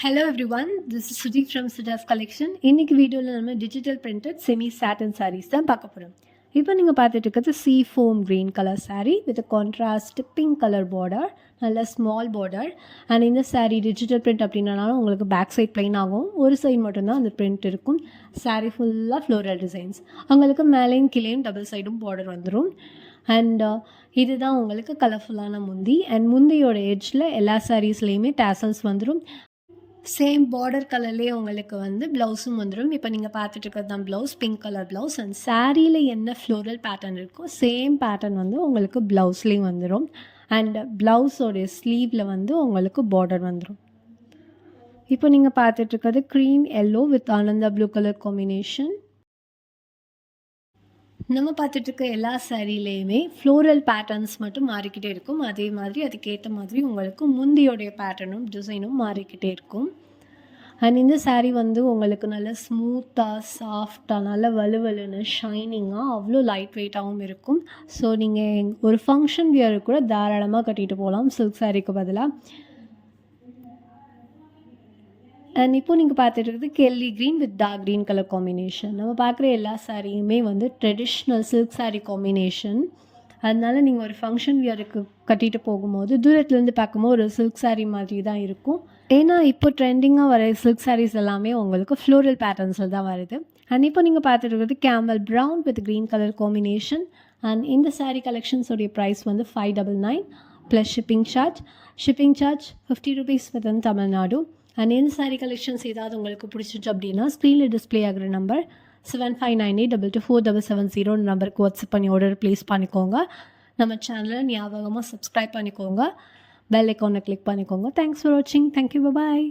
Hello everyone, this is Suji from Suja's collection. இன்னைக்கு வீடியோவில் நம்ம digital printed semi cotton sarees தான் பார்க்க போகிறோம். இப்போ நீங்கள் பார்த்துட்டு இருக்கிறது sea foam green colour saree with contrast pink colour border, நல்ல ஸ்மால் பார்டர். அண்ட் இந்த saree டிஜிட்டல் பிரிண்ட் அப்படின்னாலும் உங்களுக்கு பேக் சைட் பிளைன் ஆகும், ஒரு சைடு மட்டும்தான் அந்த பிரிண்ட் இருக்கும். saree ஃபுல்லாக ஃப்ளோரல் டிசைன்ஸ், உங்களுக்கு மேலேயும் கீழேயும் டபுள் சைடும் பார்டர் வந்துடும். அண்ட் இதுதான் உங்களுக்கு கலர்ஃபுல்லான முந்தி. அண்ட் முந்தியோட எட்ஜில் எல்லா சாரீஸ்லேயுமே டேசல்ஸ் வந்துடும். சேம் பார்டர் கலர்லேயே உங்களுக்கு வந்து ப்ளவுஸும் வந்துடும். இப்போ நீங்கள் பார்த்துட்டு இருக்கிறது தான் blouse, pink colour blouse. And சாரியில் என்ன ஃப்ளோரல் பேட்டர்ன் இருக்கோ சேம் பேட்டர்ன் வந்து உங்களுக்கு ப்ளவுஸ்லேயும் வந்துடும். அண்ட் ப்ளவுஸோடைய ஸ்லீவில் வந்து உங்களுக்கு பார்டர் வந்துடும். இப்போ நீங்கள் பார்த்துட்டு இருக்கிறது cream yellow with Ananda blue colour combination. நம்ம பார்த்துட்ருக்க எல்லா சாரீலேயுமே ஃப்ளோரல் பேட்டர்ன்ஸ் மட்டும் மாறிக்கிட்டே இருக்கும். அதே மாதிரி அதுக்கேற்ற மாதிரி உங்களுக்கு முந்தியோடைய பேட்டர்னும் டிசைனும் மாறிக்கிட்டே இருக்கும். அண்ட் இந்த சாரீ வந்து உங்களுக்கு நல்ல ஸ்மூத்தாக, சாஃப்டாக, நல்ல வலுவலுன்னு, ஷைனிங்காக, அவ்வளோ லைட் வெயிட்டாகவும் இருக்கும். ஸோ நீங்கள் ஒரு ஃபங்க்ஷன் வியருக்கு கூட தாராளமாக கட்டிட்டு போகலாம் சில்க் சாரீக்கு பதிலாக. அண்ட் இப்போ நீங்கள் பார்த்துட்டு இருக்கிறது kelly green with dark green colour combination. நம்ம பார்க்குற எல்லா சாரியுமே வந்து ட்ரெடிஷ்னல் சில்க் சாரீ காம்பினேஷன். அதனால நீங்கள் ஒரு ஃபங்க்ஷன் வியருக்கு கட்டிட்டு போகும்போது தூரத்துலேருந்து பார்க்கும்போது ஒரு சில்க் சாரீ மாதிரி தான் இருக்கும். ஏன்னா இப்போ ட்ரெண்டிங்காக வர சில்க் சாரீஸ் எல்லாமே உங்களுக்கு ஃப்ளோரல் பேட்டர்ன்ஸில் தான் வருது. அண்ட் இப்போ நீங்கள் பார்த்துட்டு இருக்கிறது camel brown with green colour combination. And இந்த சாரீ கலெக்ஷன்ஸோடைய ப்ரைஸ் வந்து 599 plus shipping charge. Shipping charge 50 rupees within Tamil Nadu. And இந்த சாரீ கலெக்ஷன்ஸ் ஏதாவது உங்களுக்கு பிடிச்சிச்சு அப்படின்னா ஸ்க்ரீனில் டிஸ்பிளே ஆகிற நம்பர் 7598224770 நம்பருக்கு வாட்ஸ்அப் பண்ணி ஆர்டர் ப்ளேஸ் பண்ணிக்கோங்க. நம்ம சேனலை ஞாபகமாக சப்ஸ்கிரைப் பண்ணிக்கோங்க, பெல் ஐக்கானை கிளிக் பண்ணிக்கோங்க. தேங்க்ஸ் ஃபார் வாட்சிங். தேங்க்யூ, பாய்.